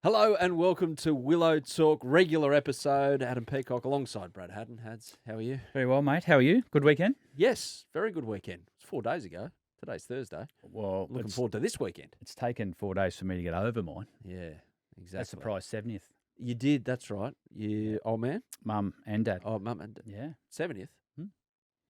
Hello and welcome to Willow Talk, regular episode. Adam Peacock alongside Brad Haddin. Hads, how are you? Very well, mate. How are you? Good weekend? Yes, very good weekend. It's 4 days ago. Today's Thursday. Well, Looking forward to this weekend. It's taken 4 days for me to get over mine. Yeah, exactly. That's surprise 70th. You did, that's right. You old man? Mum and dad. Oh, mum and Yeah. 70th?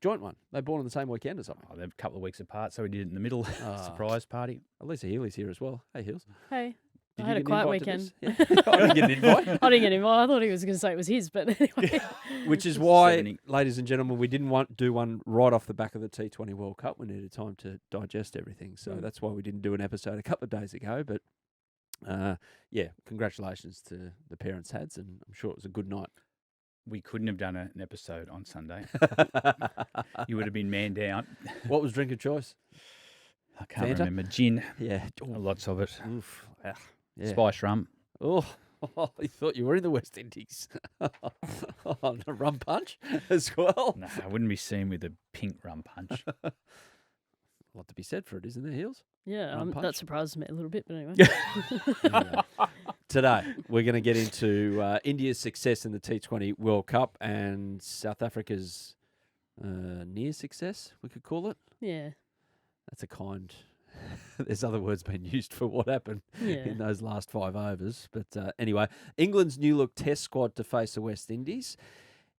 Joint one. They born on the same weekend or something? Oh, they're a couple of weeks apart, so we did it in the middle. Surprise party. Alyssa Healy's here as well. Hey, Hills. Hey. Did I you had a get an quiet invite to weekend. this? Yeah. I didn't get an invite. I didn't get him. I thought he was going to say it was his, but anyway. Which is why, 70. ladies and gentlemen, we didn't do one right off the back of the T20 World Cup. We needed time to digest everything. So that's why we didn't do an episode a couple of days ago. But, yeah, congratulations to the parents' Hads, and I'm sure it was a good night. We couldn't have done an episode on Sunday. You would have been man down. What was drink of choice? I can't Fanta? remember. Gin. Yeah. Lots of it. Oof. Yeah. Spice rum. Oh, you thought you were in the West Indies. On a rum punch as well. No, I wouldn't be seen with a pink rum punch. A lot to be said for it, isn't there, Heels? Yeah, Rum punch. that surprises me a little bit, but anyway. Anyway, today, we're going to get into India's success in the T20 World Cup and South Africa's near success, we could call it. Yeah. That's a kind... There's other words being used for what happened Yeah. in those last 5 overs. But anyway, England's new look test squad to face the West Indies.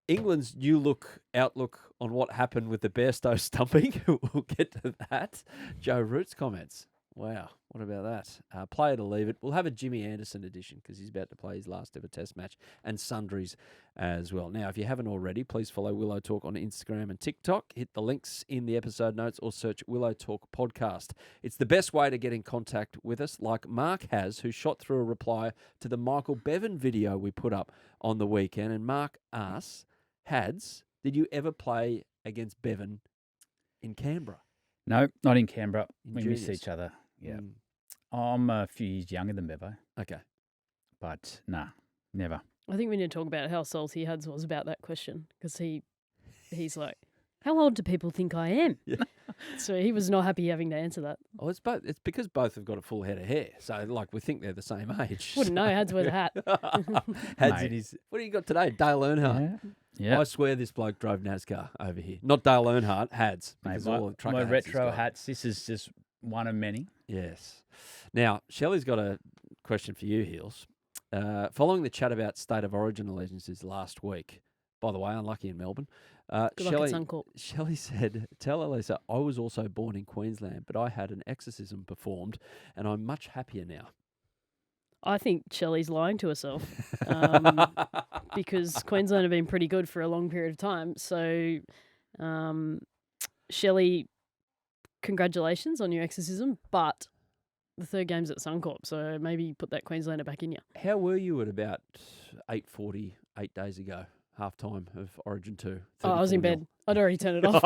England's new outlook on what happened with the Bairstow stumping. We'll get to that. Joe Root's comments. Wow, what about that? Play it or leave it. We'll have a Jimmy Anderson edition because he's about to play his last ever test match, and sundries as well. Now, if you haven't already, please follow Willow Talk on Instagram and TikTok. Hit the links in the episode notes or search Willow Talk Podcast. It's the best way to get in contact with us, like Mark has, who shot through a reply to the Michael Bevan video we put up on the weekend. And Mark asks, Hads, did you ever play against Bevan in Canberra? No, not in Canberra. In We juniors? miss each other. Yeah. Mm, I'm a few years younger than Bevo, okay. but nah, never. I think we need to talk about how salty Hads was about that question because he's like, how old do people think I am? Yeah. So he was not happy having to answer that. Oh, it's both. It's because both have got a full head of hair. So, like, we think they're the same age. Wouldn't know. Hads wears a hat. Hads Mate. in his... What do you got today? Dale Earnhardt. Yeah. I swear this bloke drove NASCAR over here. Not Dale Earnhardt, Hads. Mate, because all the trucker my hats he's retro got. hats, this is just one of many. Yes. Now, Shelley's got a question for you, Heels. Following the chat about State of Origin allegiances last week, by the way, unlucky in Melbourne, Good luck at Suncorp. Shelley said, tell Alyssa, I was also born in Queensland, but I had an exorcism performed and I'm much happier now. I think Shelley's lying to herself because Queensland have been pretty good for a long period of time. So, Shelley, congratulations on your exorcism, but the third game's at Suncorp, so maybe put that Queenslander back in you. How were you at about 8:40 8 days ago, half time of Origin 2? Oh, I was in 34-0? bed. I'd already turned it off.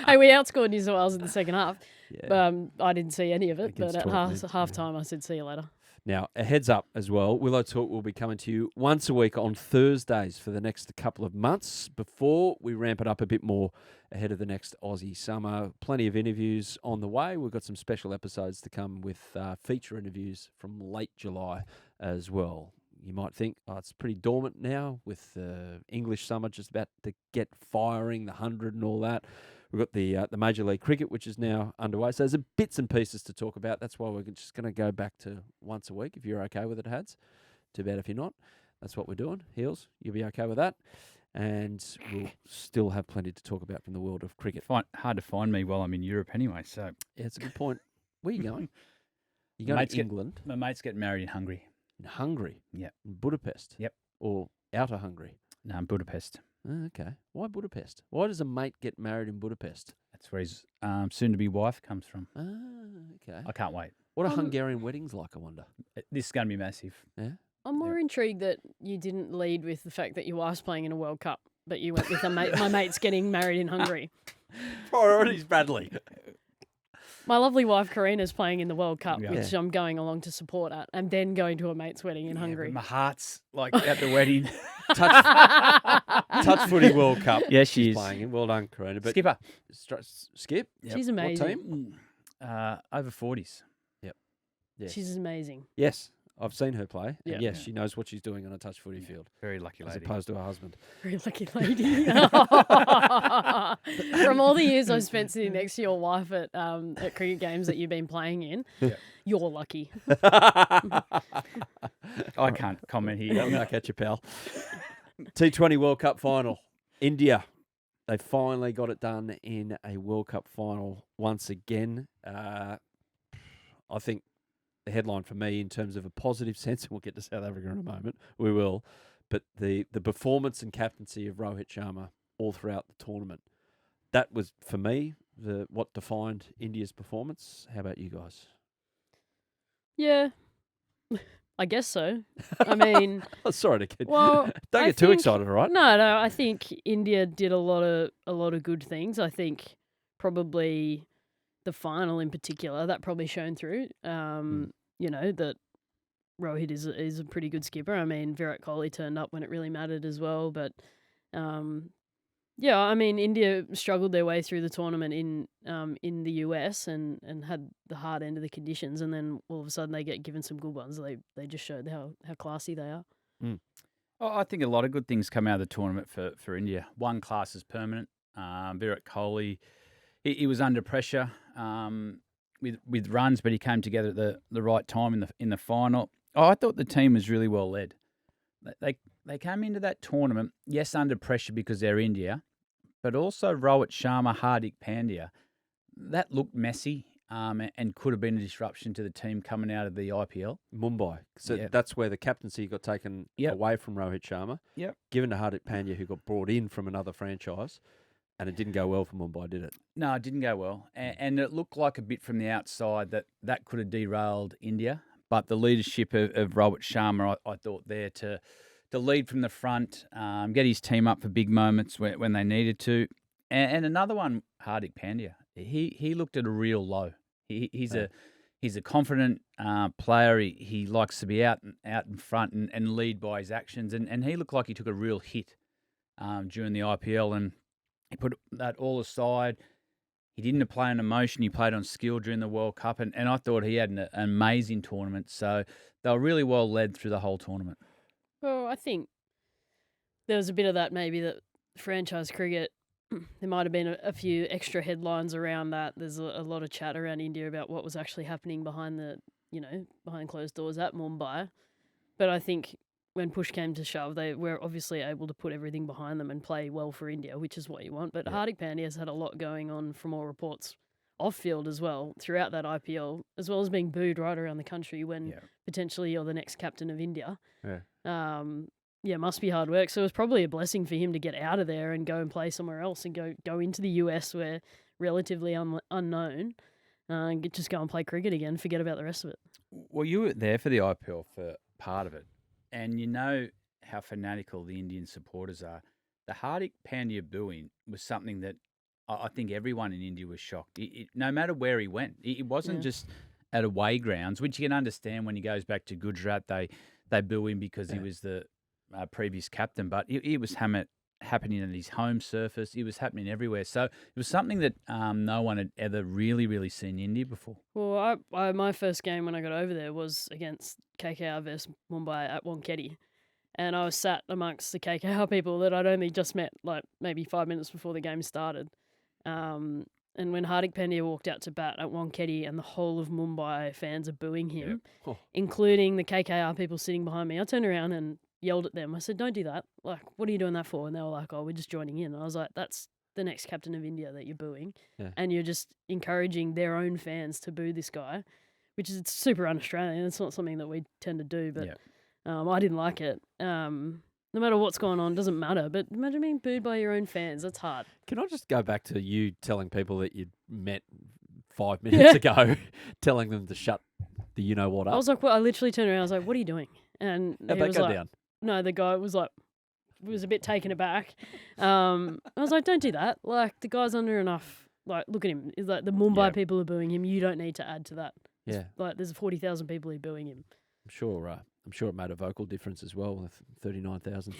Hey, we outscored New South Wales in the second half. Yeah. I didn't see any of it, Against but at 12 minutes, half time I said, see you later. Now, a heads up as well, Willow Talk will be coming to you once a week on Thursdays for the next couple of months before we ramp it up a bit more ahead of the next Aussie summer. Plenty of interviews on the way. We've got some special episodes to come with feature interviews from late July as well. You might think, oh, it's pretty dormant now with English summer just about to get firing, the 100 and all that. We've got the Major League Cricket, which is now underway. So there's bits and pieces to talk about. That's why we're just going to go back to once a week, if you're okay with it, Hads. Too bad if you're not. That's what we're doing. Heels, you'll be okay with that. And we'll still have plenty to talk about from the world of cricket. Hard to find me while I'm in Europe anyway, so... Yeah, it's a good point. Where are you going? You're going to England? My mate's getting married in Hungary. In Hungary? Yep. In Budapest? Yep. Or outer Hungary? No, in Budapest. Oh, okay. Why Budapest? Why does a mate get married in Budapest? That's where his soon-to-be wife comes from. Ah, okay. I can't wait. What are Hungarian weddings like, I wonder? This is going to be massive. Yeah? I'm more intrigued that you didn't lead with the fact that your wife's playing in a World Cup, but you went with my mate's getting married in Hungary. Priorities, Bradley. My lovely wife Karina's playing in the World Cup, Yeah. which I'm going along to support at, and then going to a mate's wedding in Yeah, Hungary. but my heart's like at the wedding. Touch Footy World Cup. Yeah, she's she is. playing in. Well done, Karina. But Skipper. Skip? Yep. She's What amazing. team? Over 40s. Yes. She's amazing. Yes. I've seen her play. Yeah. And yes, Yeah. she knows what she's doing on a touch footy field, Very lucky as lady. opposed to her husband. Very lucky lady. From all the years I've spent sitting next to your wife at cricket games that you've been playing in, Yeah. you're lucky. I can't comment here. Come back at you, pal. T20 World Cup final. India. They finally got it done in a World Cup final once again. I think the headline for me in terms of a positive sense, and we'll get to South Africa in a moment, we will, but the performance and captaincy of Rohit Sharma all throughout the tournament, that was, for me, what defined India's performance. How about you guys? Yeah, I guess so. I mean, Oh, sorry to get, well, don't I get too think- excited, all right? No, I think India did a lot of good things. I think probably the final in particular that probably shone through. You know that Rohit is a pretty good skipper. I mean, Virat Kohli turned up when it really mattered as well. But yeah, I mean, India struggled their way through the tournament in the US and had the hard end of the conditions, and then all of a sudden they get given some good ones. They just showed how classy they are. Oh, I think a lot of good things come out of the tournament for India. One, class is permanent. Virat Kohli, he was under pressure with runs, but he came together at the right time in the final. Oh, I thought the team was really well led. They came into that tournament, yes, under pressure because they're India, but also Rohit Sharma, Hardik Pandya. That looked messy and could have been a disruption to the team coming out of the IPL. Mumbai. So Yeah. that's where the captaincy got taken Yep. away from Rohit Sharma. Yep. Given to Hardik Pandya, who got brought in from another franchise, and it didn't go well for Mumbai, did it? No, it didn't go well. And it looked like a bit from the outside that could have derailed India. But the leadership of Rohit Sharma, I thought there to lead from the front, get his team up for big moments when they needed to. And another one, Hardik Pandya. He looked at a real low. He's a confident player. He likes to be out in front and lead by his actions. And he looked like he took a real hit during the IPL, and he put that all aside. He didn't play on emotion. He played on skill during the World Cup, and I thought he had an amazing tournament. So they were really well led through the whole tournament. Well, I think there was a bit of that maybe that franchise cricket, there might have been a few extra headlines around that. There's a lot of chat around India about what was actually happening behind closed doors at Mumbai. But I think when push came to shove, they were obviously able to put everything behind them and play well for India, which is what you want. But Yeah. Hardik Pandya has had a lot going on from all reports off-field as well throughout that IPL, as well as being booed right around the country when potentially you're the next captain of India. Yeah. Must be hard work. So it was probably a blessing for him to get out of there and go and play somewhere else and go into the US where relatively unknown and just go and play cricket again, forget about the rest of it. Well, you were there for the IPL for part of it, and you know how fanatical the Indian supporters are. The Hardik Pandya booing was something that I think everyone in India was shocked. No matter where he went, it wasn't just at away grounds, which you can understand when he goes back to Gujarat. They boo him because he was the previous captain, but it was happening at his home surface. It was happening everywhere. So it was something that no one had ever really seen in India before. Well, my first game when I got over there was against KKR versus Mumbai at Wankhede. And I was sat amongst the KKR people that I'd only just met, like maybe 5 minutes before the game started. And when Hardik Pandya walked out to bat at Wankhede and the whole of Mumbai fans are booing him, including the KKR people sitting behind me, I turned around and yelled at them. I said, "Don't do that. Like, what are you doing that for?" And they were like, "Oh, we're just joining in." And I was like, "That's the next captain of India that you're booing. Yeah. And you're just encouraging their own fans to boo this guy," which is super un-Australian. It's not something that we tend to do, but I didn't like it. No matter what's going on, doesn't matter. But imagine being booed by your own fans. That's hard. Can I just go back to you telling people that you'd met 5 minutes ago, telling them to shut the you-know-what up? I was like, I literally turned around. I was like, "What are you doing?" And How'd he that was go like, down? No, the guy was like, a bit taken aback. I was like, "Don't do that. Like, the guy's under enough. Like, look at him. It's like the Mumbai people are booing him. You don't need to add to that. Yeah. Like, there's 40,000 people who are booing him." I'm sure it made a vocal difference as well with 39,000.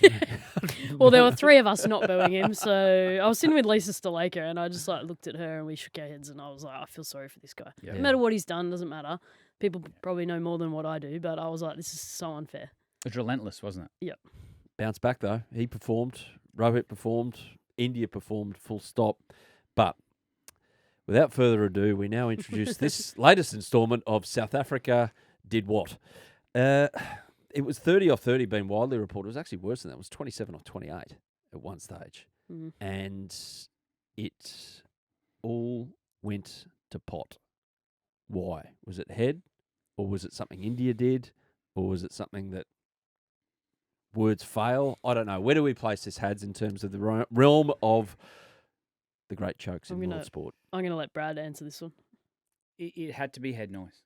Well, there were 3 of us not booing him. So I was sitting with Lisa Stalaker and I just like looked at her and we shook our heads and I was like, I feel sorry for this guy. Yeah. No matter what he's done, doesn't matter. People probably know more than what I do, but I was like, this is so unfair. It was relentless, wasn't it? Yep. Bounce back, though. He performed. Rohit performed. India performed, full stop. But without further ado, we now introduce this latest instalment of South Africa Did What? It was 30 off 30 being widely reported. It was actually worse than that. It was 27 off 28 at one stage. Mm. And it all went to pot. Why? Was it head? Or was it something India did? Or was it something that words fail? I don't know. Where do we place this, Hads, in terms of the realm of the great chokes in world sport? I'm going to let Brad answer this one. It had to be head noise.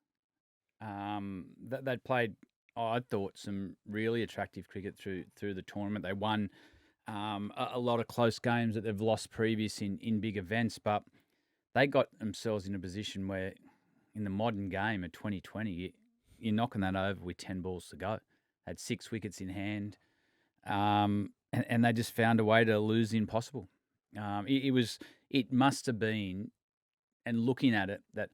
They'd played, I thought, some really attractive cricket through the tournament. They won a lot of close games that they've lost previous in big events, but they got themselves in a position where in the modern game of 2020, you're knocking that over with 10 balls to go. Had 6 wickets in hand, and they just found a way to lose the impossible. It must have been, and looking at it, that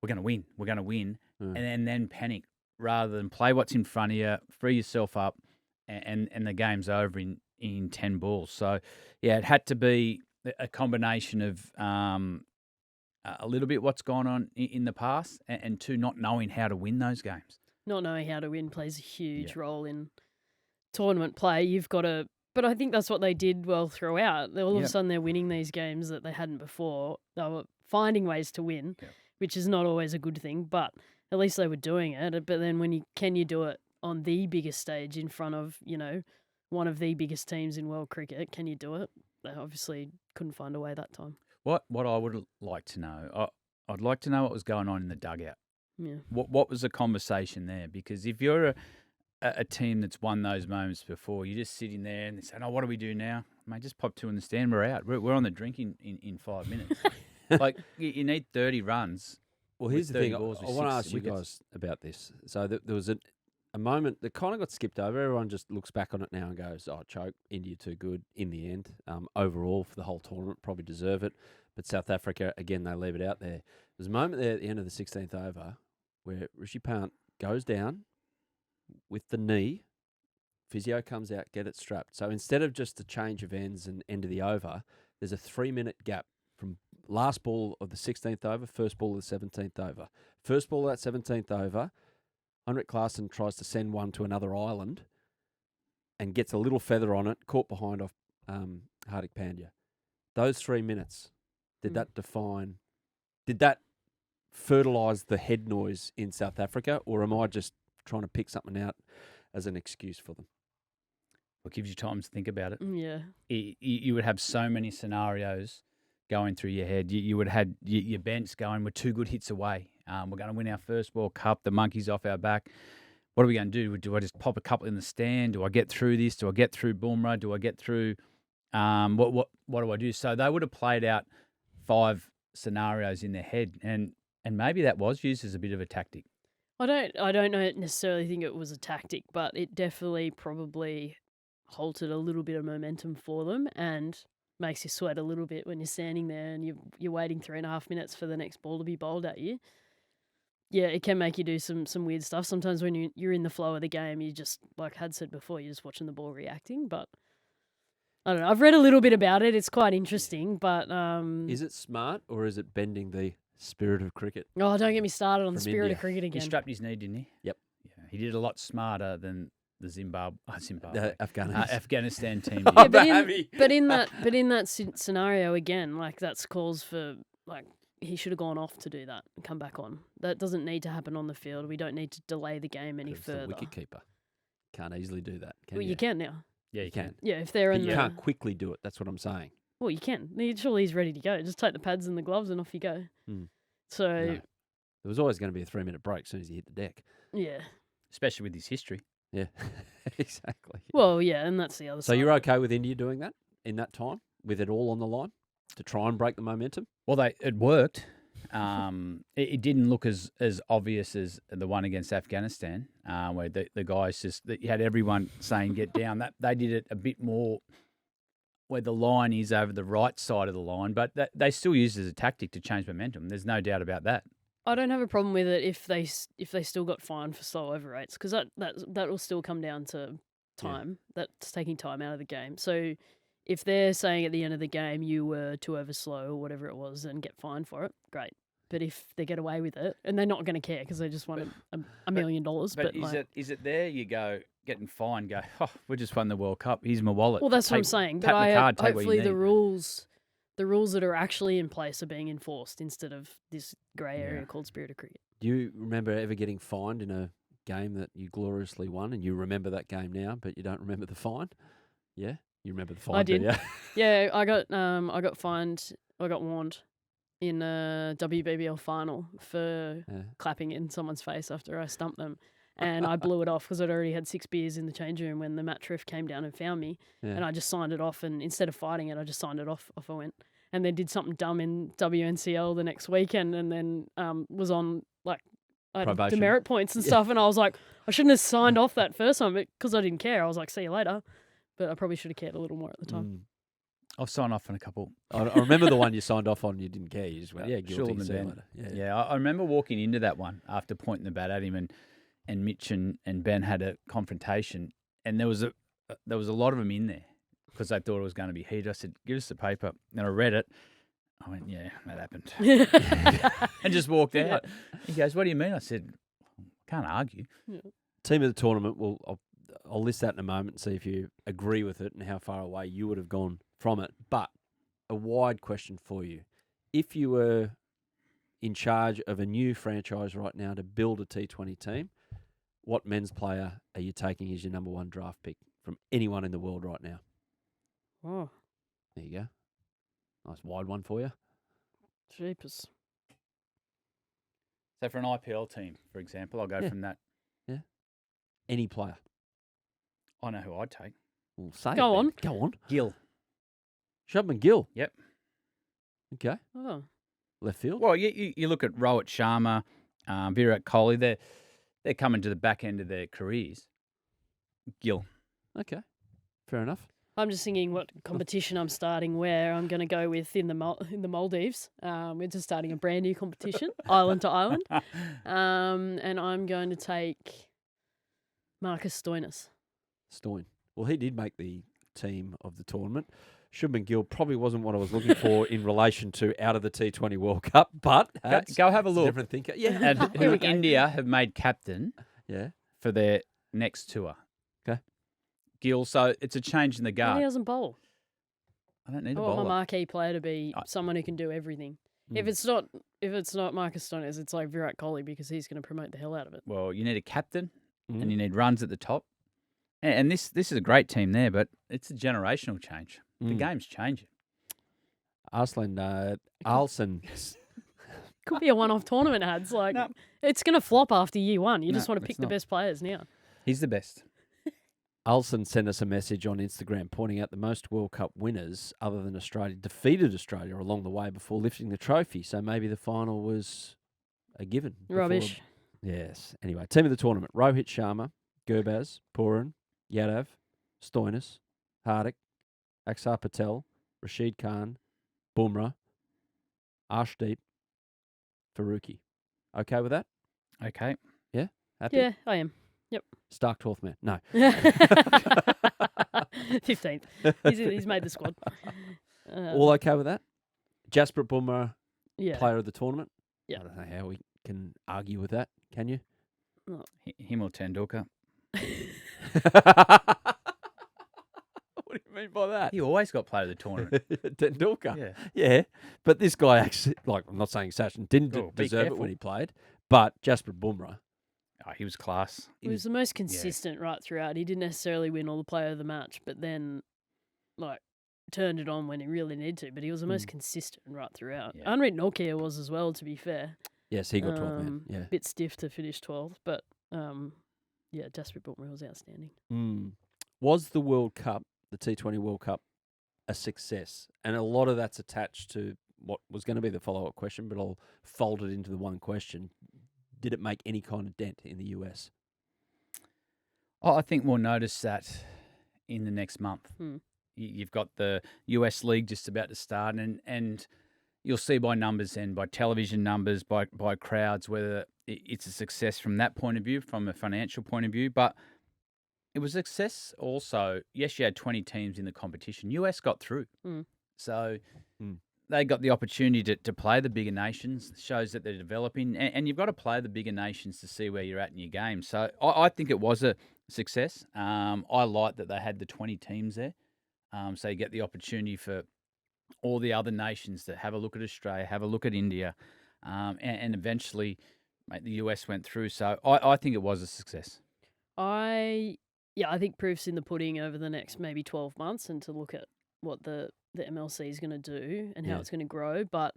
we're going to win, and then panic rather than play what's in front of you, free yourself up, and the game's over in 10 balls. So, yeah, it had to be a combination of a little bit what's gone on in the past, and two, not knowing how to win those games. Not knowing how to win plays a huge role in tournament play. You've got to, but I think that's what they did well throughout. All of a sudden they're winning these games that they hadn't before. They were finding ways to win, which is not always a good thing, but at least they were doing it. But then can you do it on the biggest stage in front of, one of the biggest teams in world cricket? Can you do it? They obviously couldn't find a way that time. What I would like to know, I'd like to know what was going on in the dugout. Yeah. What was the conversation there? Because if you're a team that's won those moments before, you're just sitting there and they say, "Oh, what do we do now?" Mate, just pop 2 in the stand. We're out. We're on the drink in 5 minutes. Like you need 30 runs. Well, here's the thing. I want to ask you guys about this. So there was a moment that kind of got skipped over. Everyone just looks back on it now and goes, "Oh, choke. India too good in the end." Overall, for the whole tournament, probably deserve it. But South Africa, again, they leave it out there. There's a moment there at the end of the 16th over where Rishi Pant goes down with the knee. Physio comes out, get it strapped. So instead of just the change of ends and end of the over, there's a 3-minute gap from last ball of the 16th over, first ball of the 17th over. First ball of that 17th over, Heinrich Klaasen tries to send one to another island and gets a little feather on it, caught behind off Hardik Pandya. Those 3 minutes, did that fertilise the head noise in South Africa, or am I just trying to pick something out as an excuse for them? It gives you time to think about it. Yeah. You would have so many scenarios going through your head. You would have had your bench going, we're 2 good hits away. We're going to win our first World Cup. The monkey's off our back. What are we going to do? Do I just pop a couple in the stand? Do I get through this? Do I get through Bumrah? Do I get through what do I do? So they would have played out 5 scenarios in their head, and maybe that was used as a bit of a tactic. I don't necessarily think it was a tactic, but it definitely probably halted a little bit of momentum for them and makes you sweat a little bit when you're standing there and you're waiting 3.5 minutes for the next ball to be bowled at you. Yeah, it can make you do some weird stuff. Sometimes when you're in the flow of the game, you just, like Had said before, you're just watching the ball reacting. But I don't know. I've read a little bit about it. It's quite interesting, but is it smart or is it bending the spirit of cricket? Oh, don't get me started on the From spirit India. of cricket again. He strapped his knee, didn't he? Yep. Yeah, he did a lot smarter than the Afghanistan Afghanistan team. Yeah, did. but in that scenario again, like that's calls for like he should have gone off to do that and come back on. That doesn't need to happen on the field. We don't need to delay the game any further. Wicket keeper can't easily do that. Can Well, you? you can now. Yeah, You can. Yeah, if they're But in you the can't quickly do it. That's what I'm saying. Well, you can. Surely he's ready to go. Just take the pads and the gloves and off you go. So No. There was always going to be a 3-minute break as soon as you hit the deck. yeah. Especially with his history. Yeah, exactly. Well, yeah, and that's the other So side. you're okay with India doing that in that time, with it all on the line, to try and break the momentum? Well, it worked. It didn't look as obvious as the one against Afghanistan, where the guys you had everyone saying get down. That they did it a bit more where the line is over the right side of the line, but they still used it as a tactic to change momentum. There's no doubt about that. I don't have a problem with it if they still got fined for slow over rates, because that will still come down to time. That's taking time out of the game. So if they're saying at the end of the game you were 2 over slow or whatever it was and get fined for it, great. But if they get away with it, and they're not going to care because they just won $1 million. But is it there? You go getting fined. Go. Oh, we just won the World Cup. Here's my wallet. Well, that's what I'm saying. But hopefully the rules that are actually in place are being enforced instead of this grey area called spirit of cricket. Do you remember ever getting fined in a game that you gloriously won, and you remember that game now, but you don't remember the fine? Yeah, you remember the fine. I did. Do you? Yeah, I got fined. I got warned in a WBBL final for clapping in someone's face after I stumped them. And I blew it off because I'd already had 6 beers in the change room when the match ref came down and found me. Yeah. And I just signed it off. And instead of fighting it, I just signed it off. Off I went. And then did something dumb in WNCL the next weekend, and then was on I had demerit points and stuff. And I was like, I shouldn't have signed off that first time because I didn't care. I was like, see you later. But I probably should have cared a little more at the time. I've signed off on a couple. I remember the one you signed off on. You didn't care. You just went, guilty. Yeah, I remember walking into that one after pointing the bat at him, and Mitch and Ben had a confrontation, and there was a lot of them in there because they thought it was going to be heat. I said, "Give us the paper," and I read it. I went, "Yeah, that happened," and just walked out. He goes, "What do you mean?" I said, "Can't argue." Yeah. Team of the tournament. I'll list that in a moment and see if you agree with it and how far away you would have gone from it. But a wide question for you. If you were in charge of a new franchise right now to build a T20 team, what men's player are you taking as your number 1 draft pick from anyone in the world right now? Oh. There you go. Nice wide one for you. Jeepers. So for an IPL team, for example, I'll go from that. Yeah. Any player. I know who I'd take. Well, say Go it, on. Go on. Gill. Shubman Gill. Yep. Okay. Oh. Left field. Well, you look at Rohit Sharma, Virat Kohli. They're coming to the back end of their careers. Gill. Okay. Fair enough. I'm just thinking what competition I'm starting where I'm going to go with in the Maldives. We're just starting a brand new competition, island to island. And I'm going to take Marcus Stoinis. Stoin. Well, he did make the team of the tournament. Shubman Gill probably wasn't what I was looking for in relation to out of the T20 World Cup, but go have a look. Different thinker. Yeah. And who India have made captain for their next tour. Okay. Gill, so it's a change in the guard. He doesn't bowl. I don't need I a want bowler. my marquee player to be someone who can do everything. If it's not Marcus Stoinis, it's like Virat Kohli because he's going to promote the hell out of it. Well, you need a captain and you need runs at the top. And this is a great team there, but it's a generational change. The game's changing. Alson. Could be a one-off tournament, Hads. It's going to flop after year 1. You just want to pick the best players now. He's the best. Alson sent us a message on Instagram pointing out the most World Cup winners, other than Australia, defeated Australia along the way before lifting the trophy. So maybe the final was a given. Rubbish. Yes. Anyway, team of the tournament: Rohit Sharma, Gurbaz, Puran, Yadav, Stoinis, Hardik, Axar Patel, Rashid Khan, Bumrah, Arshdeep, Faruqi. Okay with that? Okay. Yeah? Happy? Yeah, I am. Yep. Stark 12th man. No. 15th. He's made the squad. All okay with that? Jasprit Bumrah, yeah. player of the tournament? Yeah. I don't know how we can argue with that. Can you? No. Him or Tendulkar? What do you mean by that? He always got player of the tournament. Tendulkar. Yeah. But this guy actually, I'm not saying Sachin didn't deserve it when he played, but Jasprit Bumrah. Oh, he was class. He was the most consistent right throughout. He didn't necessarily win all the player of the match, but then, turned it on when he really needed to. But he was the most consistent right throughout. Yeah. Anrit Nortje was as well, to be fair. Yes, he got 12th man. Yeah. Bit stiff to finish 12th, but Jasprit Bumrah was outstanding. Was the World Cup, the T20 World Cup, a success? And a lot of that's attached to what was going to be the follow-up question, but I'll fold it into the one question. Did it make any kind of dent in the US? I think we'll notice that in the next month. You've got the US League just about to start, and you'll see by numbers and by television numbers, by crowds, whether it's a success from that point of view, from a financial point of view. But it was a success also. Yes, you had 20 teams in the competition. US got through. So they got the opportunity to play the bigger nations. Shows that they're developing. And you've got to play the bigger nations to see where you're at in your game. So I think it was a success. I like that they had the 20 teams there. So you get the opportunity for all the other nations to have a look at Australia, have a look at India, and eventually the US went through. So I think it was a success. I think proof's in the pudding over the next maybe 12 months, and to look at what the MLC is going to do and how it's going to grow. But,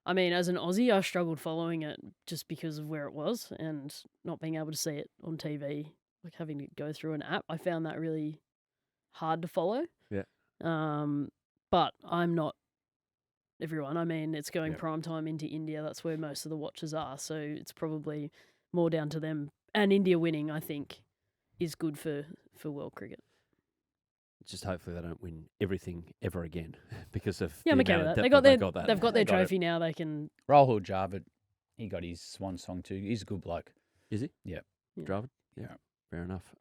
I mean, as an Aussie, I struggled following it just because of where it was and not being able to see it on TV, like having to go through an app. I found that really hard to follow. Yeah. But I'm not everyone. I mean, it's going prime time into India. That's where most of the watchers are. So it's probably more down to them. And India winning, I think, is good for world cricket. Just hopefully they don't win everything ever again because of I'm okay with that. They've got their trophy now. They can. Rahul Dravid, he got his swan song too. He's a good bloke. Is he? Yeah. Dravid? Yeah. Fair enough.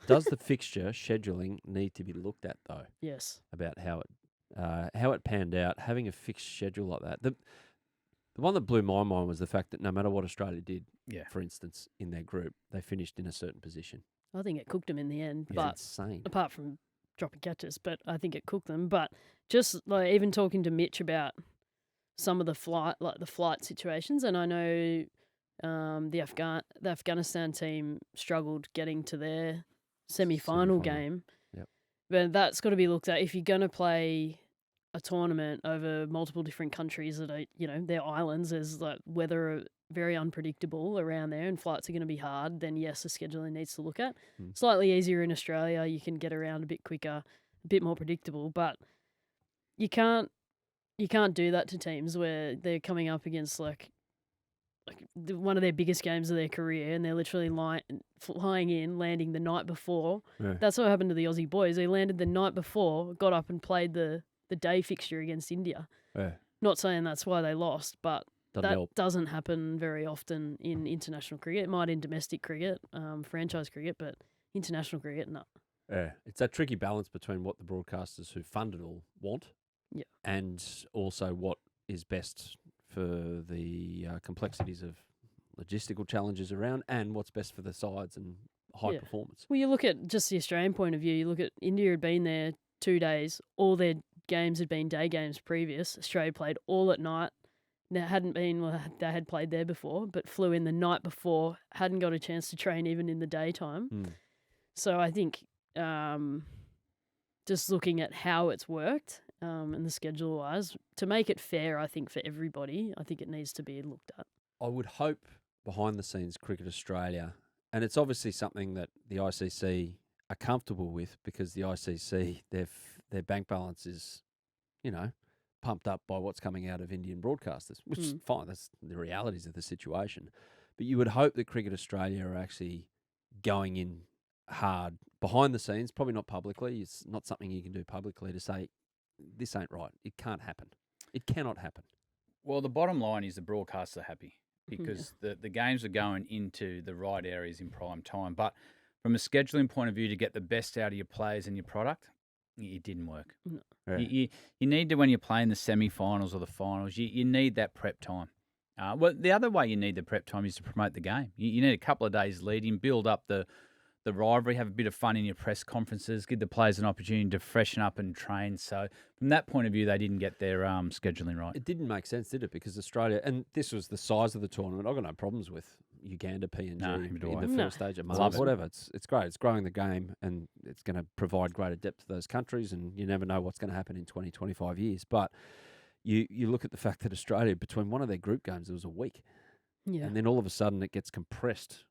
Does the fixture scheduling need to be looked at though? Yes. About how it panned out, having a fixed schedule like that. The one that blew my mind was the fact that no matter what Australia did, for instance, in their group, they finished in a certain position. I think it cooked them in the end. It's but insane. Apart from dropping catches, but I think it cooked them. But just like even talking to Mitch about some of the flight situations, and I know the Afghanistan team struggled getting to their semi-final game. Yep. But that's got to be looked at if you're going to play a tournament over multiple different countries that are, they're islands. There's like weather very unpredictable around there, and flights are going to be hard. Then yes, the scheduling needs to look at. Slightly easier in Australia. You can get around a bit quicker, a bit more predictable. But you can't do that to teams where they're coming up against like one of their biggest games of their career, and they're literally flying in, landing the night before. Yeah. That's what happened to the Aussie boys. They landed the night before, got up and played the day fixture against India. Yeah. Not saying that's why they lost, but doesn't happen very often in international cricket. It might in domestic cricket, franchise cricket, but international cricket, no. Yeah, it's that tricky balance between what the broadcasters who fund it all want, and also what is best for the complexities of logistical challenges around, and what's best for the sides and high performance. Well, you look at just the Australian point of view. You look at India had been there 2 days. All their games had been day games previous. Australia played all at night. They had played there before, but flew in the night before, hadn't got a chance to train even in the daytime. So I think just looking at how it's worked and the schedule-wise, to make it fair, I think, for everybody, I think it needs to be looked at. I would hope behind the scenes Cricket Australia, and it's obviously something that the ICC are comfortable with because the ICC, their bank balance is, pumped up by what's coming out of Indian broadcasters, which is fine. That's the realities of the situation. But you would hope that Cricket Australia are actually going in hard behind the scenes, probably not publicly. It's not something you can do publicly to say, this ain't right. It can't happen. It cannot happen. Well, the bottom line is the broadcasts are happy because the games are going into the right areas in prime time. But from a scheduling point of view, to get the best out of your players and your product, it didn't work. No. Yeah. You need to, when you're playing the semi-finals or the finals, you need that prep time. Well, the other way you need the prep time is to promote the game. You need a couple of days leading, build up the rivalry, have a bit of fun in your press conferences, give the players an opportunity to freshen up and train. So from that point of view, they didn't get their scheduling right. It didn't make sense, did it? Because Australia, and this was the size of the tournament. I've got no problems with Uganda, PNG in the first stage of Mars, whatever. It's great. It's growing the game, and it's going to provide greater depth to those countries, and you never know what's going to happen in 20, 25 years. But you look at the fact that Australia, between one of their group games, it was a week. Yeah. And then all of a sudden it gets compressed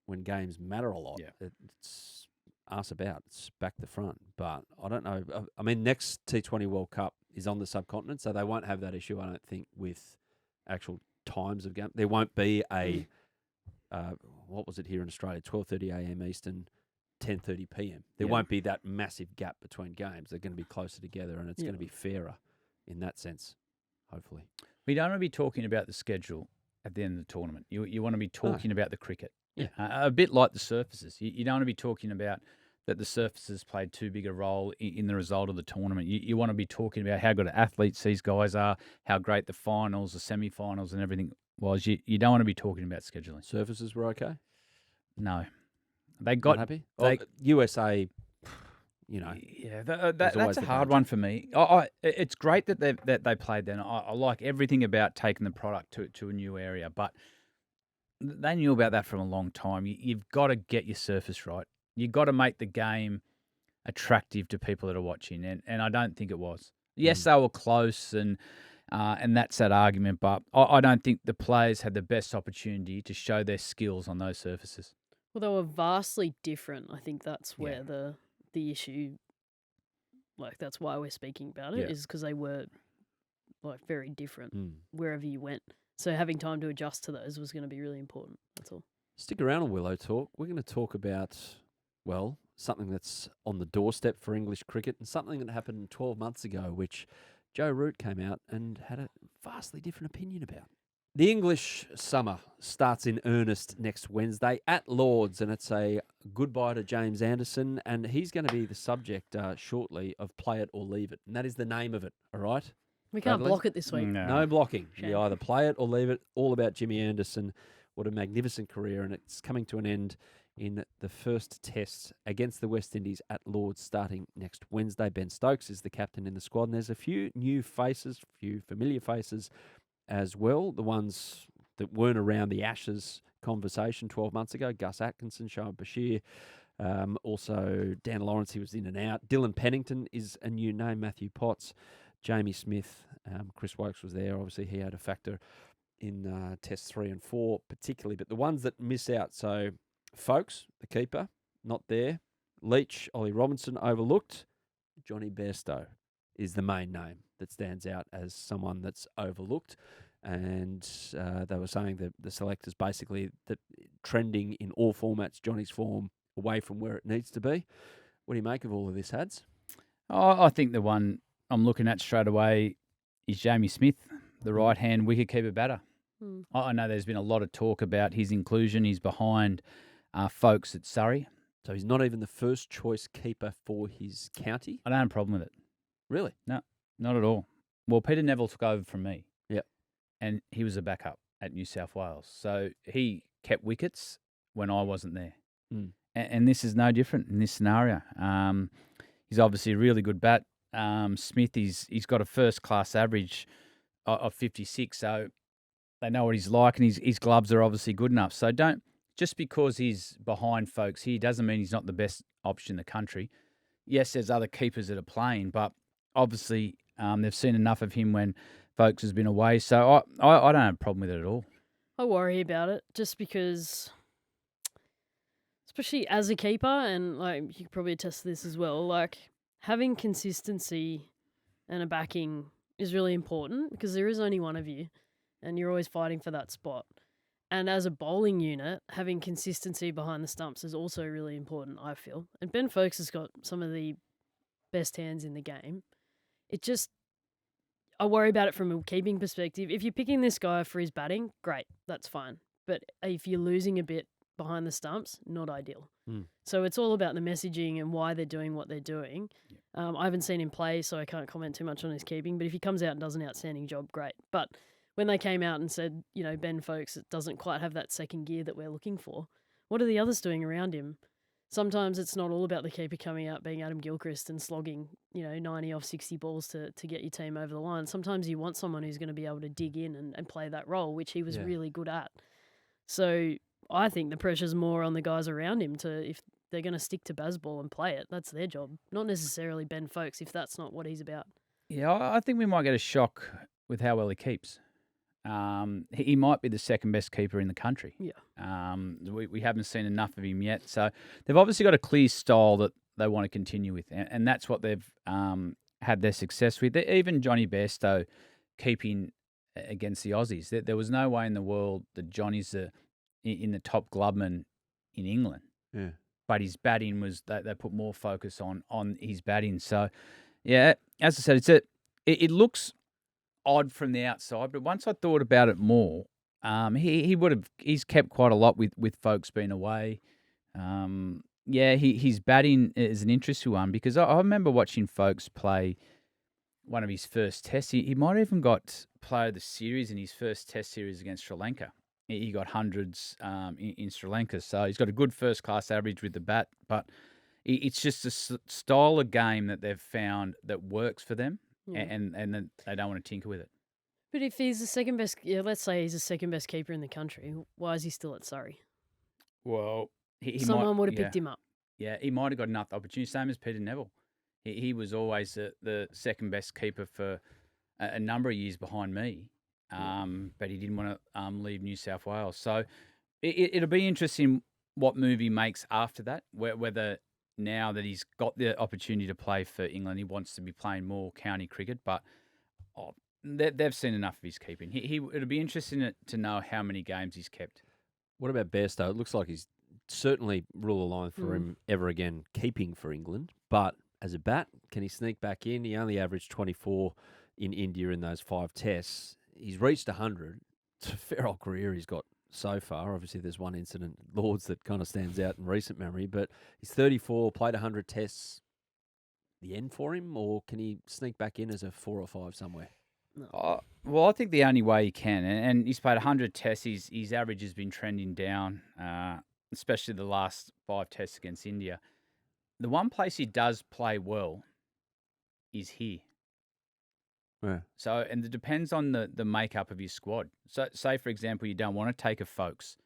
when games matter a lot. Yeah. It's arse about. It's back to front. But I don't know. I mean, next T20 World Cup is on the subcontinent, so they won't have that issue, I don't think, with actual times of game. There won't be a... what was it here in Australia? 12:30 a.m. Eastern, 10:30 p.m. There won't be that massive gap between games. They're going to be closer together, and it's going to be fairer in that sense, hopefully. We don't want to be talking about the schedule at the end of the tournament. You want to be talking about the cricket. Yeah. A bit like the surfaces. You don't want to be talking about that the surfaces played too big a role in the result of the tournament. You want to be talking about how good athletes these guys are, how great the finals, the semi-finals and everything was. You don't want to be talking about scheduling. Surfaces were okay? No. They Not got happy? they- USA, Yeah, always that's a the hard danger. one for me. It's great that they played then. I like everything about taking the product to a new area, but they knew about that from a long time. You've got to get your surface right. You've got to make the game attractive to people that are watching, and I don't think it was. Yes, they were close, and that's that argument, but I don't think the players had the best opportunity to show their skills on those surfaces. Well, they were vastly different. I think that's where the issue, like that's why we're speaking about it, Yeah. is because they were like very different wherever you went. So having time to adjust to those was going to be really important. That's all. Stick around on Willow Talk. We're going to talk about, well, something that's on the doorstep for English cricket and something that happened 12 months ago, which Joe Root came out and had a vastly different opinion about. The English summer starts in earnest next Wednesday at Lord's, and it's a goodbye to James Anderson, and he's going to be the subject shortly of Play It or Leave It, and that is the name of it, all right? We can't Bradley? block it this week. No blocking. Shame. You either play it or leave it. All about Jimmy Anderson. What a magnificent career, and it's coming to an end in the first test against the West Indies at Lord's starting next Wednesday. Ben Stokes is the captain in the squad, and there's a few new faces, a few familiar faces as well. The ones that weren't around the Ashes conversation 12 months ago, Gus Atkinson, Shoaib Bashir, also Dan Lawrence, he was in and out. Dylan Pennington is a new name, Matthew Potts, Jamie Smith, Chris Wokes was there. Obviously, he had a factor in tests 3 and 4 particularly. But the ones that miss out, so Folks, the keeper, not there. Leach, Ollie Robinson, overlooked. Johnny Bairstow is the main name that stands out as someone that's overlooked. And they were saying that the selectors basically that trending in all formats, Johnny's form away from where it needs to be. What do you make of all of this, Hads? I think the one I'm looking at straight away is Jamie Smith, the right-hand wicketkeeper batter. I know there's been a lot of talk about his inclusion. He's behind Folks at Surrey. So he's not even the first choice keeper for his county? I don't have a problem with it. Really? No, not at all. Well, Peter Neville took over from me. Yep. And he was a backup at New South Wales. So he kept wickets when I wasn't there. And this is no different in this scenario. He's obviously a really good bat. Smith, he's got a first-class average of 56, so they know what he's like, and his gloves are obviously good enough. So just because he's behind Folks here doesn't mean he's not the best option in the country. Yes, there's other keepers that are playing, but obviously they've seen enough of him when Folks has been away. So I don't have a problem with it at all. I worry about it just because, especially as a keeper, and like you could probably attest to this as well, like having consistency and a backing is really important because there is only one of you and you're always fighting for that spot. And as a bowling unit, having consistency behind the stumps is also really important, I feel. And Ben Folks has got some of the best hands in the game. I worry about it from a keeping perspective. If you're picking this guy for his batting, great, that's fine. But if you're losing a bit behind the stumps, not ideal. So it's all about the messaging and why they're doing what they're doing. I haven't seen him play, so I can't comment too much on his keeping. But if he comes out and does an outstanding job, great. But when they came out and said, Ben Folks doesn't quite have that second gear that we're looking for, what are the others doing around him? Sometimes it's not all about the keeper coming out being Adam Gilchrist and slogging, 90 off 60 balls to get your team over the line. Sometimes you want someone who's going to be able to dig in and play that role, which he was really good at. So I think the pressure's more on the guys around him if they're going to stick to Bazball and play it. That's their job, not necessarily Ben Folks if that's not what he's about. Yeah, I think we might get a shock with how well he keeps. He might be the second best keeper in the country. Yeah. We haven't seen enough of him yet. So they've obviously got a clear style that they want to continue with, and that's what they've had their success with. Even Johnny Bairstow keeping against the Aussies. There was no way in the world that Johnny's in the top gloveman in England. Yeah. But his batting was they put more focus on his batting. So, yeah, as I said, it looks odd from the outside, but once I thought about it more, he's kept quite a lot with folks being away. His batting is an interesting one because I remember watching folks play one of his first tests. He might have even got player of the series in his first test series against Sri Lanka. He got hundreds in Sri Lanka, so he's got a good first-class average with the bat, but it's just a style of game that they've found that works for them, and then they don't want to tinker with it. But if he's the second best, let's say he's the second best keeper in the country, why is he still at Surrey? Well, someone would have picked him up. Yeah, he might have got enough opportunity, same as Peter Neville. He was always the second best keeper for a number of years behind me, but he didn't want to leave New South Wales. So it'll be interesting what move he makes after that, whether now that he's got the opportunity to play for England, he wants to be playing more county cricket, but they've seen enough of his keeping. It'll be interesting to know how many games he's kept. What about Bairstow? It looks like he's certainly rule of line for him ever again keeping for England, but as a bat, can he sneak back in? He only averaged 24 in India in those 5 tests. He's reached 100. It's a fair old career he's got so far. Obviously, there's one incident at Lords that kind of stands out in recent memory, but he's 34, played 100 tests. The end for him, or can he sneak back in as a 4 or 5 somewhere? Well, I think the only way he can, and he's played 100 tests, his average has been trending down, especially the last 5 tests against India. The one place he does play well is here. Yeah. So, and it depends on the makeup of your squad. So, say, for example, you don't want to take a Folkes.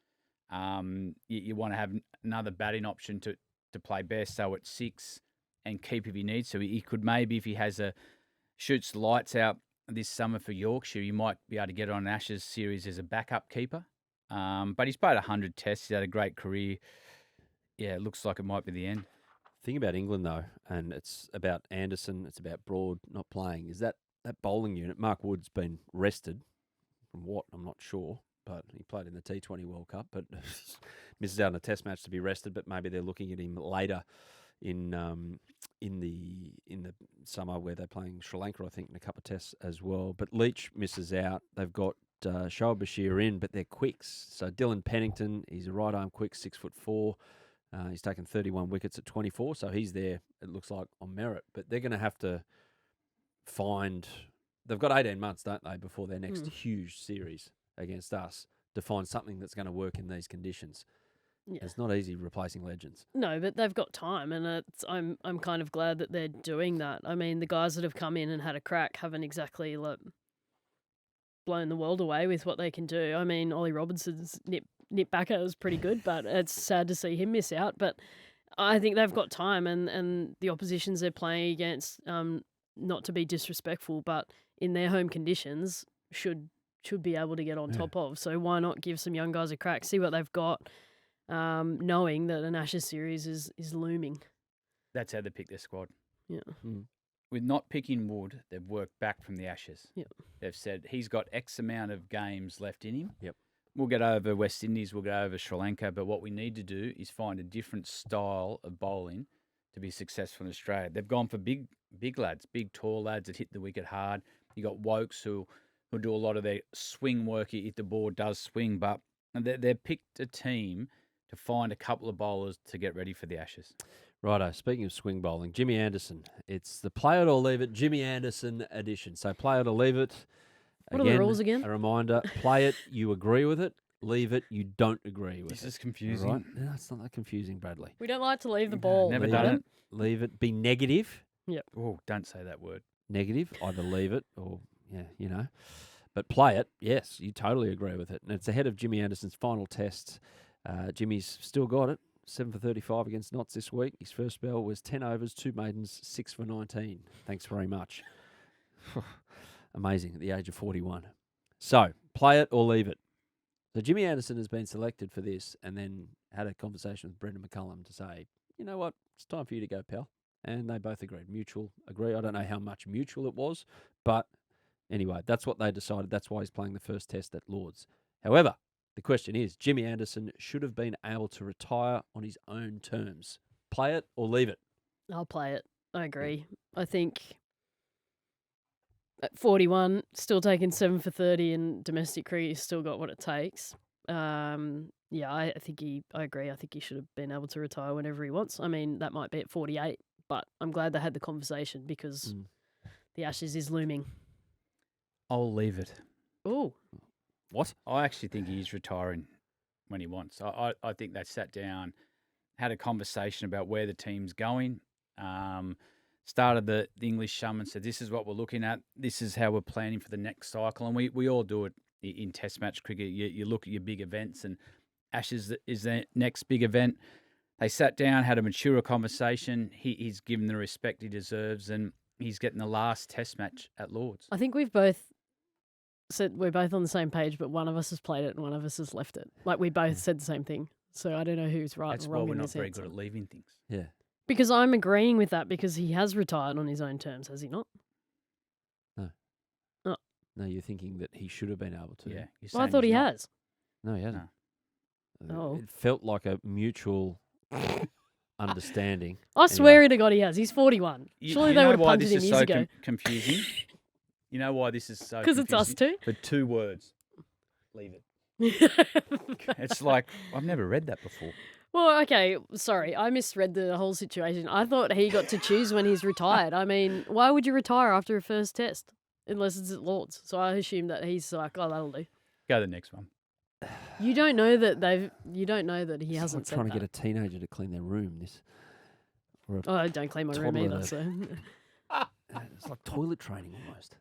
You want to have another batting option to play Bairstow at 6 and keep if he needs to. He could maybe, if he shoots the lights out this summer for Yorkshire, you might be able to get on Ashes series as a backup keeper. But he's played 100 tests. He's had a great career. Yeah, it looks like it might be the end. Thing about England, though, and it's about Anderson, it's about Broad not playing, is that bowling unit. Mark Wood's been rested from what? I'm not sure, but he played in the T20 World Cup, but misses out on a test match to be rested, but maybe they're looking at him later in the summer where they're playing Sri Lanka, I think, in a couple of tests as well. But Leach misses out. They've got Shoaib Bashir in, but they're quicks. So Dylan Pennington, he's a right-arm quick, 6'4". He's taken 31 wickets at 24, so he's there, it looks like, on merit. But they're going to have to find... They've got 18 months, don't they, before their next huge series against us to find something that's going to work in these conditions. Yeah. It's not easy replacing legends. No, but they've got time, and I'm kind of glad that they're doing that. I mean, the guys that have come in and had a crack haven't exactly blown the world away with what they can do. I mean, Ollie Robinson's nip backer is pretty good, but it's sad to see him miss out. But I think they've got time, and the oppositions they're playing against, not to be disrespectful, but in their home conditions, should be able to get on top of. So why not give some young guys a crack, see what they've got, knowing that an Ashes series is looming. That's how they pick their squad. Yeah. With not picking Wood, they've worked back from the Ashes. Yep. They've said he's got X amount of games left in him. Yep. We'll get over West Indies, we'll go over Sri Lanka, but what we need to do is find a different style of bowling to be successful in Australia. They've gone for big lads, big tall lads that hit the wicket hard. You got Wokes who do a lot of their swing work if the ball does swing, but they've picked a team to find a couple of bowlers to get ready for the Ashes. Righto, speaking of swing bowling, Jimmy Anderson. It's the play it or leave it Jimmy Anderson edition. So play it or leave it. What are the rules again? A reminder, play it, you agree with it. Leave it, you don't agree with it. This is confusing. Right? No, it's not that confusing, Bradley. We don't like to leave the ball. Never done it. Leave it. Be negative. Yep. Oh, don't say that word. Negative. Either leave it or, But play it, yes, you totally agree with it. And it's ahead of Jimmy Anderson's final test. Jimmy's still got it. 7 for 35 against Notts this week. His first spell was 10 overs, 2 maidens, 6 for 19. Thanks very much. Amazing at the age of 41. So, play it or leave it. So, Jimmy Anderson has been selected for this and then had a conversation with Brendan McCullum to say, you know what, it's time for you to go, pal. And they both agreed. Mutual agree. I don't know how much mutual it was, but anyway, that's what they decided. That's why he's playing the first test at Lords. However, the question is, Jimmy Anderson should have been able to retire on his own terms. Play it or leave it? I'll play it. I agree. I think At 41, still taking 7 for 30 in domestic cricket. He's still got what it takes. Yeah, I agree. I think he should have been able to retire whenever he wants. I mean, that might be at 48, but I'm glad they had the conversation because the Ashes is looming. I'll leave it. Oh. What? I actually think he's retiring when he wants. I think they sat down, had a conversation about where the team's going, started the English sum and said, this is what we're looking at. This is how we're planning for the next cycle. And we all do it in test match cricket. You look at your big events, and Ashes is the next big event. They sat down, had a mature conversation. He's given the respect he deserves, and he's getting the last test match at Lord's. I think we've both said we're both on the same page, but one of us has played it and one of us has left it. Like, we both said the same thing. So I don't know who's right That's or why wrong we're in not this very answer. good at leaving things. Yeah. Because I'm agreeing with that because he has retired on his own terms, has he not? No. Oh. No, you're thinking that he should have been able to. Yeah. Well, I thought he has. No, he hasn't. Oh. It felt like a mutual understanding. I swear to God he has. He's 41. Surely they would have punted him this is years so ago. confusing? You know why this is so Because it's us two? For 2 words. Leave it. It's like, I've never read that before. Well, okay, sorry. I misread the whole situation. I thought he got to choose when he's retired. I mean, why would you retire after a first test? Unless it's at Lord's. So I assume that he's like, oh, that'll do. Go to the next one. You don't know that he hasn't It's said like trying that. to get a teenager to clean their room. Oh, don't clean my room either. toddler So. It's like toilet training almost.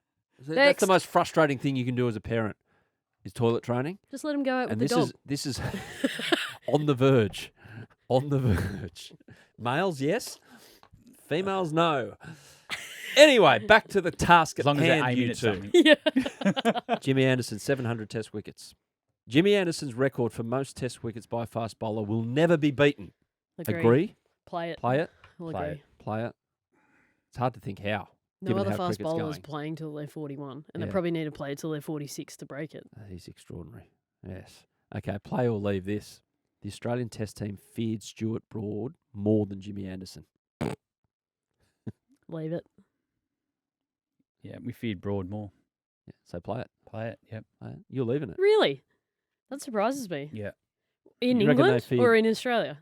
That's the most frustrating thing you can do as a parent is toilet training. Just let him go out And with the dog. this is on the verge. On the verge. Males, yes. Females, no. Anyway, back to the task As at long as they're hand, aiming you at two. something. Yeah. Jimmy Anderson, 700 test wickets. Jimmy Anderson's record for most test wickets by a fast bowler will never be beaten. Agree? Play it. Play it? I'll Play agree. Play it? It's hard to think how. No given other how fast cricket's bowlers going. playing till they're 41. And Yeah. they probably need to play till they're 46 to break it. He's extraordinary. Yes. Okay, play or leave this. The Australian Test team feared Stuart Broad more than Jimmy Anderson. Leave it. Yeah, we feared Broad more. Yeah, so play it. Play it, yep. Play it. You're leaving it. Really? That surprises me. Yeah. In You reckon they England feared- or in Australia?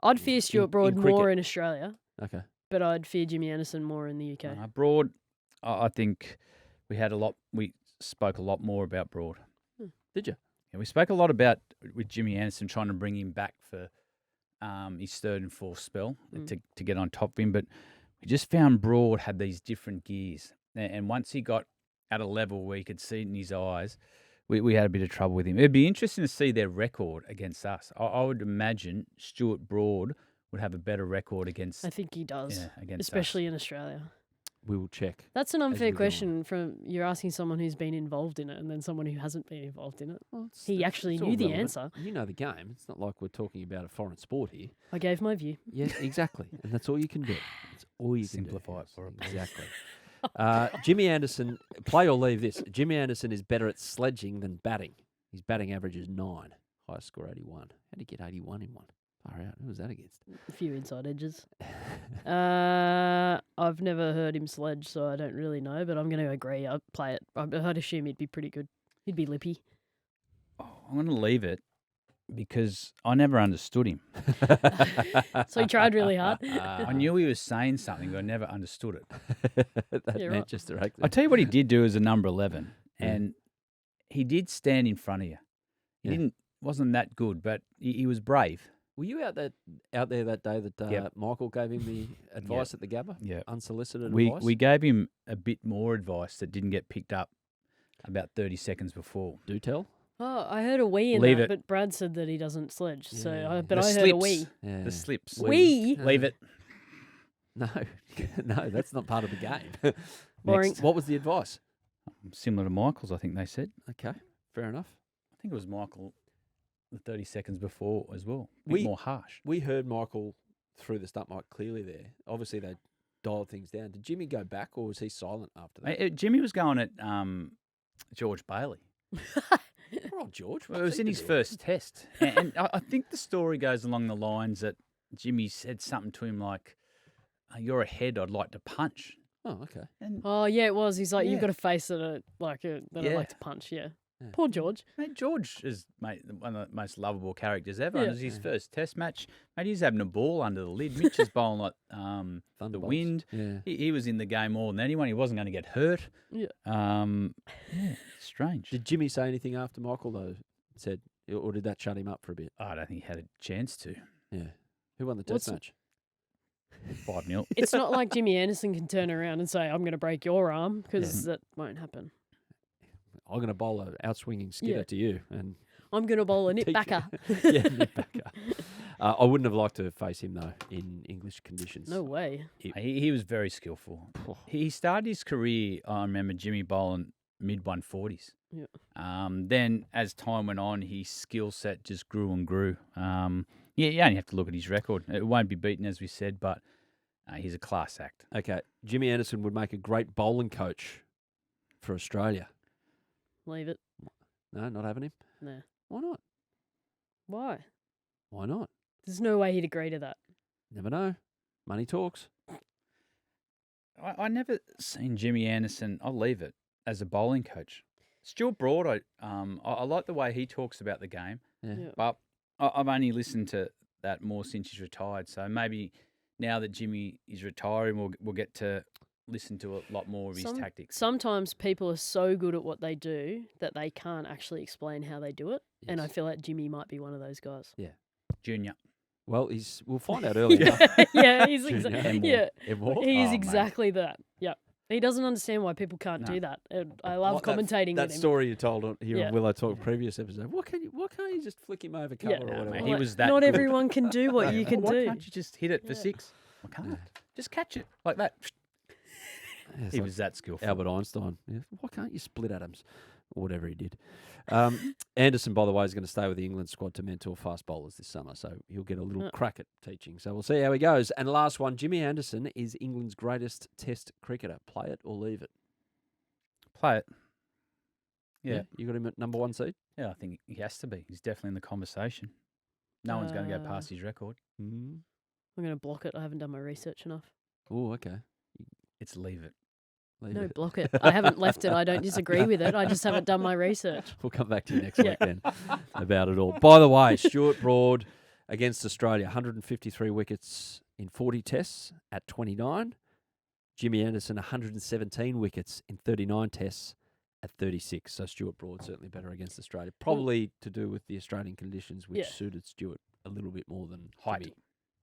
I'd fear Stuart Broad in more cricket. in Australia, Okay. but I'd fear Jimmy Anderson more in the UK. Broad, I think we spoke a lot more about Broad. Did you? Yeah, we spoke a lot about with Jimmy Anderson trying to bring him back for his third and fourth spell to get on top of him. But we just found Broad had these different gears. And once he got at a level where you could see it in his eyes, we had a bit of trouble with him. It'd be interesting to see their record against us. I would imagine Stuart Broad would have a better record against I think he does, against especially us. in Australia. We will check. That's an unfair we go on. question from you're asking someone who's been involved in it and then someone who hasn't been involved in it. Well, He actually all knew the relevant. answer. You know the game. It's not like we're talking about a foreign sport here. I gave my view. Yes, exactly. And that's all you can do. That's all you Simplify can do. it for 'em. Exactly. Jimmy Anderson, play or leave this. Jimmy Anderson is better at sledging than batting. His batting average is 9. Highest score 81. How did he get 81 in one? Far out. Who was that against? A few inside edges. I've never heard him sledge, so I don't really know, but I'm going to agree. I'd play it. I'd assume he'd be pretty good. He'd be lippy. I'm going to leave it because I never understood him. So he tried really hard. I knew he was saying something, but I never understood it. That Yeah, right. Manchester accent. I'll tell you what he did do as a number 11, Yeah. and he did stand in front of you. He Yeah. wasn't that good, but he was brave. Were you out there that day that Yep. Michael gave him the advice at the Gabba? Yeah. Unsolicited We advice? we gave him a bit more advice that didn't get picked up about 30 seconds before. Do tell? Oh, I heard a wee in Leave that, it. but Brad said that he doesn't sledge. Yeah. So, but The I heard a slips. wee. Yeah. The slips. Wee? Leave it. No, no, that's not part of the game. Boring. Next, what was the advice? Similar to Michael's, I think they said. Okay, fair enough. I think it was Michael the 30 seconds before as well. A bit We- more harsh. We heard Michael through the stump mic clearly there. Obviously, they dialed things down. Did Jimmy go back or was he silent after that? Jimmy was going at George Bailey. Poor old George. Well, it was in his first test. And I think the story goes along the lines that Jimmy said something to him like, you're a head I'd like to punch. Oh, okay. And Oh yeah, it was. He's like, Yeah. you've got a face that I Yeah. like to punch. Yeah. Yeah. Poor George. mate, George is one of the most lovable characters ever. Yeah. And it was his first Test match. Mate, he's having a ball under the lid. Mitch is bowling like the Thunderbolts. wind. Yeah. He was in the game more than anyone. He wasn't going to get hurt. Yeah. Yeah, strange. Did Jimmy say anything after Michael though? Said, or did that shut him up for a bit? I don't think he had a chance to. Yeah. Who won the What's Test match? 5-0. It's not like Jimmy Anderson can turn around and say, I'm going to break your arm, because that won't happen. I'm going to bowl an outswinging skitter Yeah. to you, and I'm going to bowl a nip teach backer. you. Yeah, nip backer. I wouldn't have liked to face him though in English conditions. No way. He was very skillful. He started his career, I remember Jimmy bowling mid 140s. Yeah. Then as time went on, his skill set just grew and grew. You only have to look at his record. It won't be beaten, as we said, but he's a class act. Okay, Jimmy Anderson would make a great bowling coach for Australia. Leave it. No, not having him. Nah. Why not? Why? Why not? There's no way he'd agree to that. Never know. Money talks. I never seen Jimmy Anderson. I'll leave it as a bowling coach. Stuart Broad, I like the way he talks about the game, Yeah. Yeah. but I've only listened to that more since he's retired. So maybe now that Jimmy is retiring, we'll get to listen to a lot more of his tactics. Sometimes people are so good at what they do that they can't actually explain how they do it. And I Yes. feel like Jimmy might be one of those guys. Junior. Well, we'll find out early enough. Yeah, he's Junior. exactly. Yeah, Emmore? he is Oh, mate. exactly that. Yeah, he doesn't understand why people can't No. do that. And I love What, that- commentating That with him. story you told here Yeah. on Willow Talk previous episode. Why can't you just flick him over cover Yeah. or Nah, whatever? mate, I'm he like, was that Not good. everyone can do what you can Why do. can't you just hit it for Yeah. 6? I can't. Just catch it like that. Yeah, it's He like was that skillful. Albert Einstein. Yeah. Why can't you split atoms? Or whatever he did. Anderson, by the way, is going to stay with the England squad to mentor fast bowlers this summer, so he'll get a little Yeah. crack at teaching. So we'll see how he goes. And last one, Jimmy Anderson is England's greatest Test cricketer. Play it or leave it. Play it. Yeah. You got him at number 1 seed? Yeah, I think he has to be. He's definitely in the conversation. No one's going to go past his record. Mm-hmm. I'm going to block it. I haven't done my research enough. Oh, okay. It's leave it. Leave No, it. block it. I haven't left it. I don't disagree with it. I just haven't done my research. We'll come back to you next week then about it all. By the way, Stuart Broad against Australia, 153 wickets in 40 tests at 29. Jimmy Anderson, 117 wickets in 39 tests at 36. So Stuart Broad certainly better against Australia. Probably to do with the Australian conditions, which Yeah. suited Stuart a little bit more than Height. Jimmy.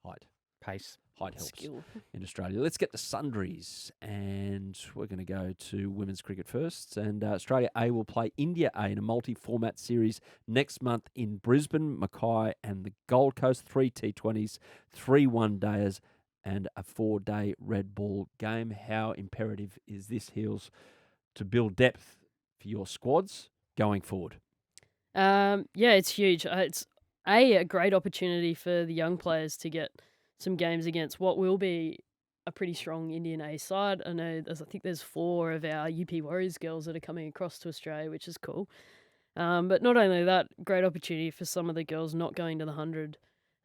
Height. Pace. Height helps Skill. in Australia. Let's get to sundries, and we're going to go to women's cricket first. And Australia A will play India A in a multi-format series next month in Brisbane, Mackay, and the Gold Coast. 3 T20s, 3 one-dayers, and a 4-day red ball game. How imperative is this, Heels, to build depth for your squads going forward? Yeah, it's huge. It's a great opportunity for the young players to get some games against what will be a pretty strong Indian A side. I think there's 4 of our UP Warriors girls that are coming across to Australia, which is cool. But not only that, great opportunity for some of the girls not going to the 100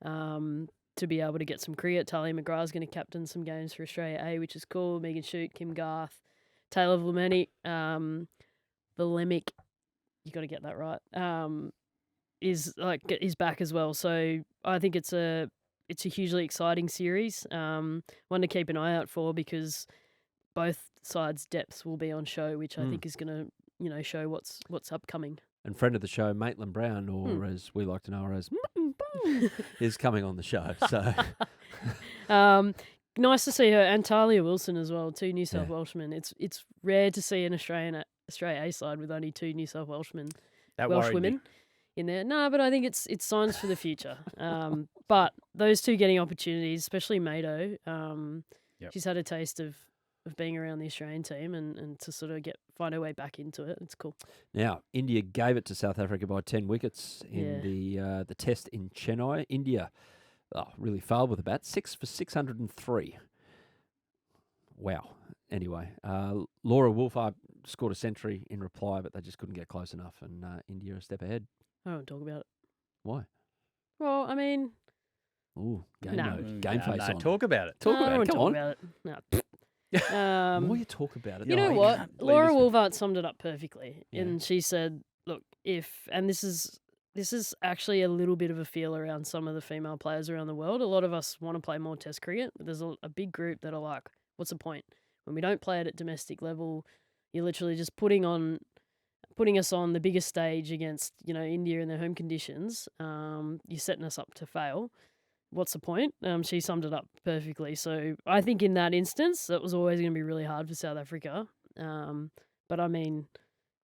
to be able to get some cricket. Talia McGrath's going to captain some games for Australia A, which is cool. Megan Shute, Kim Garth, Taylor Vlameni, Valemic, you got to get that right, is back as well. So I think it's a hugely exciting series, one to keep an eye out for, because both sides' depths will be on show, which I think is going to show what's upcoming. And friend of the show, Maitland Brown, or as we like to know her as, is coming on the show. So nice to see her, and Talia Wilson as well, 2 New South Yeah. Welshmen. It's rare to see an Australia A side with only 2 New South Welshmen. That Welsh worried women me. in there. No, but I think it's signs for the future. But those 2 getting opportunities, especially Mado, Yep. she's had a taste of being around the Australian team and to sort of find her way back into it. It's cool. now, India gave it to South Africa by 10 wickets in the test in Chennai. India really failed with the bat, 6 for 603. Wow. Anyway, Laura Wolfart scored a century in reply, but they just couldn't get close enough, and India a step ahead. I don't talk about it. Why? Well, I mean, Ooh, game No. mode, game face on. Talk about it. Talk no, I about don't it. Come talk on. about it. No. The more you talk about it, You know the what? can't believe Laura this Wolvart summed it up perfectly, Yeah. and she said, "Look, and this is actually a little bit of a feel around some of the female players around the world. A lot of us want to play more Test cricket, but there's a big group that are like, what's the point when we don't play it at domestic level? You're literally just putting us on the biggest stage against India in their home conditions. You're setting us up to fail." What's the point? She summed it up perfectly. So I think in that instance, that was always going to be really hard for South Africa. But I mean,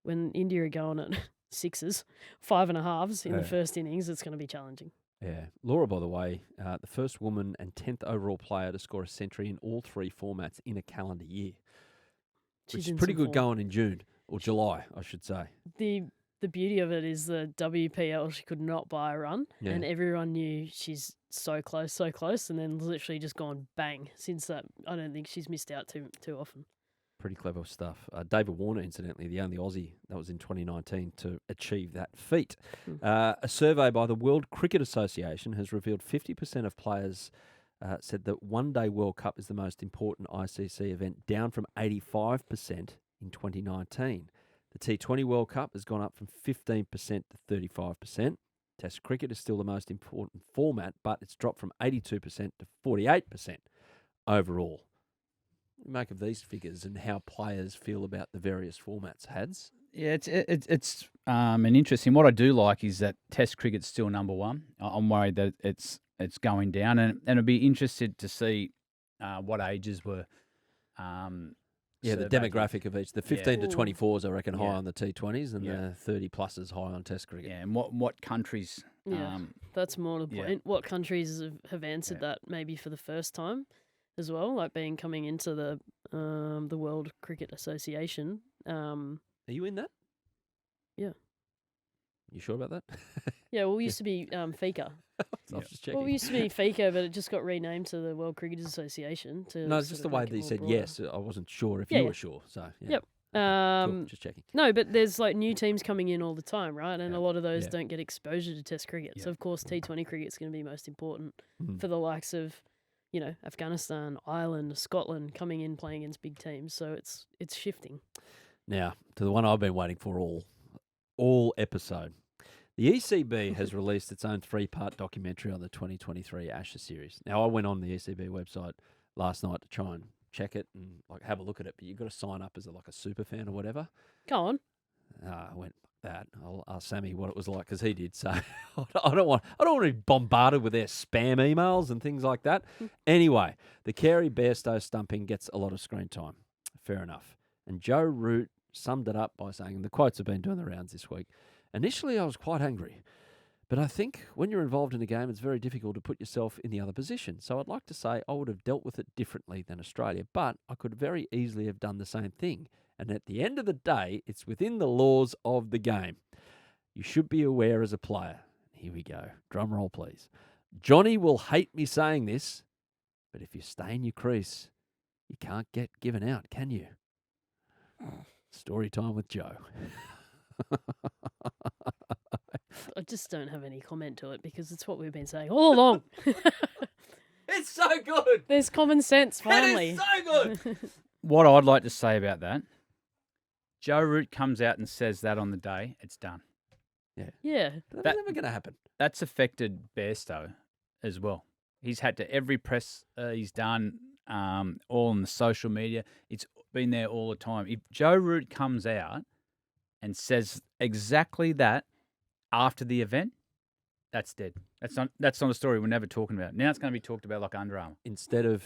when India are going at sixes, 5.5s in the first innings, it's going to be challenging. Yeah. Laura, by the way, the first woman and 10th overall player to score a century in all 3 formats in a calendar year, She's which is in pretty some good form. going in June or July, I should say. The beauty of it is the WPL, she could not buy a run, Yeah. and everyone knew she's so close, and then literally just gone bang. Since that, I don't think she's missed out too often. Pretty clever stuff. David Warner, incidentally, the only Aussie that was in 2019 to achieve that feat. A survey by the World Cricket Association has revealed 50% of players said that One-Day World Cup is the most important ICC event, down from 85% in 2019. The T20 World Cup has gone up from 15% to 35%. Test cricket is still the most important format, but it's dropped from 82% to 48% overall. What do you make of these figures and how players feel about the various formats, Hads? Yeah, it's an interesting. What I do like is that Test cricket's still number one. I'm worried that it's going down, and I'd be interested to see what ages were. Yeah, the surveyed. demographic of each. The 15 to Ooh. 24s, I reckon, high Yeah. on the T20s, and Yeah. the 30 pluses high on Test cricket. Yeah, and what countries? Yeah, that's more the yeah. point. What countries have answered Yeah. that maybe for the first time as well, like coming into the World Cricket Association. Are you in that? Yeah. You sure about that? Yeah, well, we used to be FICA. I was just checking. Well, we used to be FICA, but it just got renamed to the World Cricket Association. No, it's just the way that you said yes. I wasn't sure if you Yeah. were sure. So yeah. Yep. Cool. Just checking. No, but there's new teams coming in all the time, right? And Yeah. a lot of those Yeah. don't get exposure to Test cricket. So Yeah. of course T20 cricket's going to be most important Mm. for the likes of, Afghanistan, Ireland, Scotland coming in playing against big teams. So it's shifting. Now to the one I've been waiting for all episode. The ECB has released its own 3-part documentary on the 2023 Ashes series. Now I went on the ECB website last night to try and check it and have a look at it, but you've got to sign up as a super fan or whatever. Go on. I went that. I'll ask Sammy what it was like because he did. So I don't want to be bombarded with their spam emails and things like that. Anyway, the Carey-Bairstow stumping gets a lot of screen time. Fair enough. And Joe Root summed it up by saying, and the quotes have been doing the rounds this week, initially I was quite angry, but I think when you're involved in a game, it's very difficult to put yourself in the other position. So I'd like to say I would have dealt with it differently than Australia, but I could very easily have done the same thing. And at the end of the day, it's within the laws of the game. You should be aware as a player. Here we go. Drum roll, please. Johnny will hate me saying this, but if you stay in your crease, you can't get given out, can you? Story time with Joe. I just don't have any comment to it because it's what we've been saying all along. It's so good. There's common sense, finally. It is so good. What I'd like to say about that, Joe Root comes out and says that on the day, it's done. Yeah. That's never going to happen. That's affected Bairstow as well. He's had to every press he's done, all on the social media. It's been there all the time. If Joe Root comes out and says exactly that after the event, that's dead. That's not a story we're never talking about. Now it's going to be talked about like Under Armour. Instead of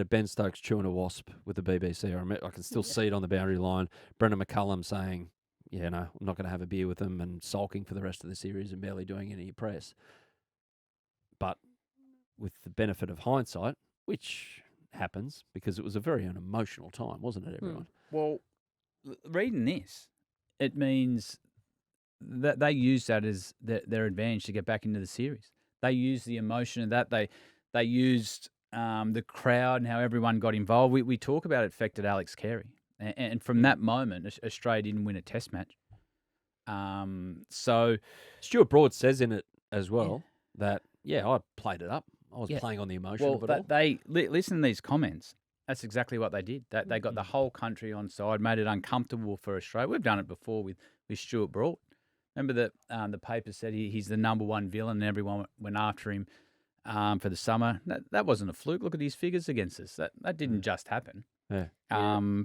Ben Stokes chewing a wasp with the BBC, I can still see it on the boundary line. Brendan McCullum saying, "Yeah, no, I'm not going to have a beer with them," and sulking for the rest of the series and barely doing any press. But with the benefit of hindsight, which happens because it was a very emotional time, wasn't it, everyone? Well, reading this, it means that they use that as their advantage to get back into the series. They used the emotion of that. They used the crowd and how everyone got involved. We talk about it affected Alex Carey. And from that moment, Australia didn't win a test match. So Stuart Broad says in it as well that, I played it up. I was playing on the emotion of it all. they listen to these comments. That's exactly what they did. They got the whole country on side, made it uncomfortable for Australia. We've done it before with Stuart Broad. Remember that the paper said he's the number one villain and everyone went after him for the summer. That wasn't a fluke. Look at his figures against us. That didn't just happen. Yeah.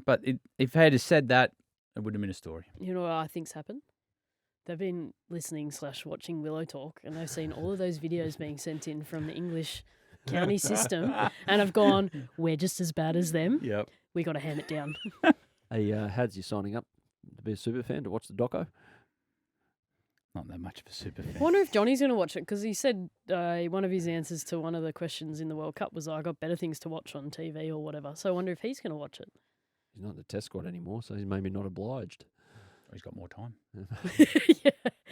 But if he had said that, it would have been a story. You know what I think's happened? They've been listening/watching Willow Talk, and they've seen all of those videos being sent in from the English county system, and have gone, we're just as bad as them. Yep. We got to ham it down. Hey, Hads, you signing up to be a super fan to watch the doco? Not that much of a super I fan. wonder if Johnny's going to watch it, because he said one of his answers to one of the questions in the World Cup was, I got better things to watch on TV or whatever. So I wonder if he's going to watch it. He's not in the test squad anymore, so he's maybe not obliged. He's got more time. Yeah.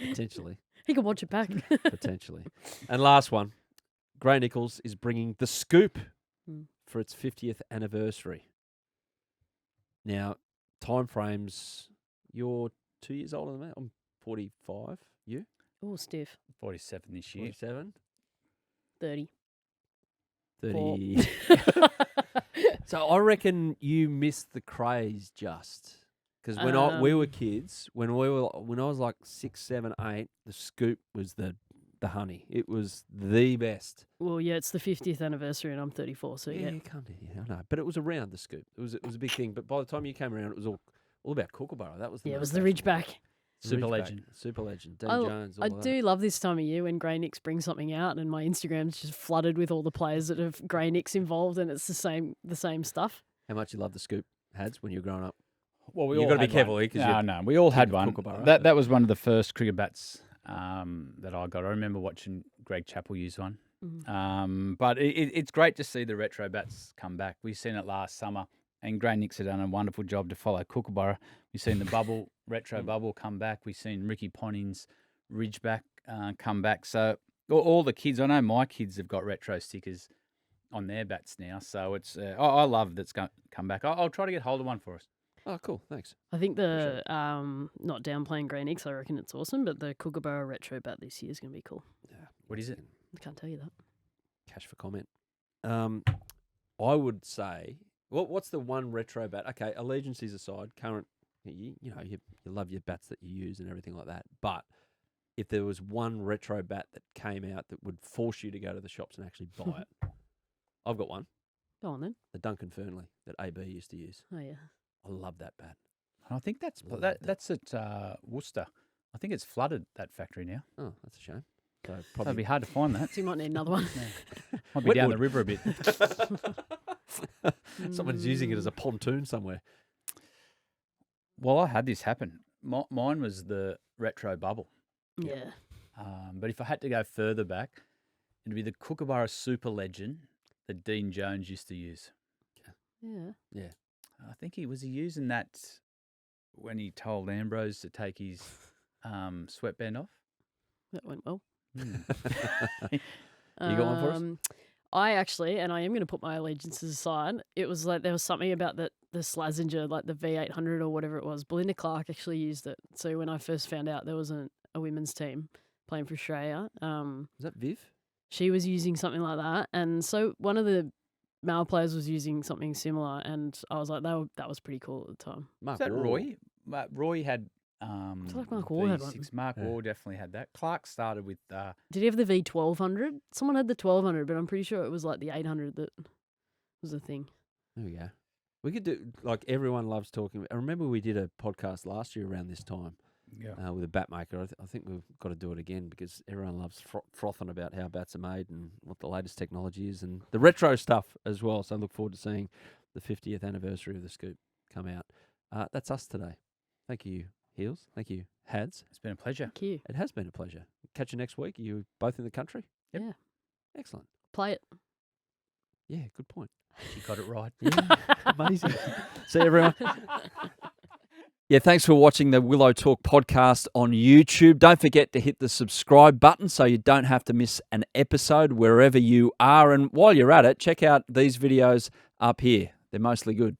Potentially. He could watch it back. Potentially. And last one. Gray Nichols is bringing the scoop for its 50th anniversary. Now, timeframes, you're 2 years older than me. I'm 45. You? Oh, stiff. 47 this year. 47? 30. 30. So I reckon you missed the craze just. Because when we were kids, when I was like 6, 7, 8, the scoop was the honey. It was the best. Well, yeah, it's the 50th anniversary and I'm 34, so yeah. You can't do I know. But it was around the scoop. It was a big thing. But by the time you came around, it was all about Kookaburra. That was the Yeah, it was most the Ridgeback. Super legend. Super legend. Dean Jones. I do love this time of year when Grey Nicks bring something out, and my Instagram's just flooded with all the players that have Grey Nicks involved, and it's the same stuff. How much you love the scoop, Hads, when you were growing up? Well, You've got to be careful here because no, we all had one. Kookaburra, That was one of the first cricket bats that I got. I remember watching Greg Chappell use one. But it's great to see the retro bats come back. We've seen it last summer, and Grey Nicks have done a wonderful job to follow Kookaburra. We've seen the retro bubble come back. We've seen Ricky Ponting's Ridgeback come back. So all the kids, I know my kids have got retro stickers on their bats now. So it's I love that's come back. I'll try to get hold of one for us. Oh, cool. Thanks. I think the not downplaying Grey Nicks, I reckon it's awesome, but the Kookaburra retro bat this year is going to be cool. Yeah. What is it? I can't tell you that. Cash for comment. I would say, what's the one retro bat? Okay, allegiances aside, current, you love your bats that you use and everything like that. But if there was one retro bat that came out that would force you to go to the shops and actually buy it, I've got one. Go on then. The Duncan Fernley that AB used to use. Oh, yeah. I love that bat. I think that's at Worcester. I think it's flooded, that factory now. Oh, that's a shame. So It'd be hard to find that. So you might need another one. Might be down the river a bit. Someone's using it as a pontoon somewhere. Well, I had this happen. Mine was the retro bubble. Yeah. But if I had to go further back, it'd be the Kookaburra Super Legend that Dean Jones used to use. Yeah. Yeah. I think he was using that when he told Ambrose to take his sweatband off. That went well. You got one for us? I actually, and I am going to put my allegiances aside, it was like there was something about the Slazenger, like the V800 or whatever it was. Belinda Clark actually used it. So when I first found out there was a women's team playing for Australia. Was that Viv? She was using something like that. And so one of the male players was using something similar, and I was like, that was pretty cool at the time. Mark Is that Wall. Roy? Roy had It's like Mark Wall had one. Mark Wall definitely had that. Clark started with Did he have the V1200? Someone had the 1200, but I'm pretty sure it was like the 800 that was the thing. There we go. We could do, like, everyone loves talking. I remember we did a podcast last year around this time with a bat maker. I think we've got to do it again because everyone loves frothing about how bats are made and what the latest technology is and the retro stuff as well. So I look forward to seeing the 50th anniversary of the Scoop come out. That's us today. Thank you, Heels. Thank you, Hads. It's been a pleasure. Thank you. It has been a pleasure. Catch you next week. Are you both in the country? Yep. Yeah. Excellent. Play it. Yeah, good point. You got it right. Yeah, amazing. See you, everyone. Yeah, thanks for watching the Willow Talk podcast on YouTube. Don't forget to hit the subscribe button so you don't have to miss an episode wherever you are. And while you're at it, check out these videos up here. They're mostly good.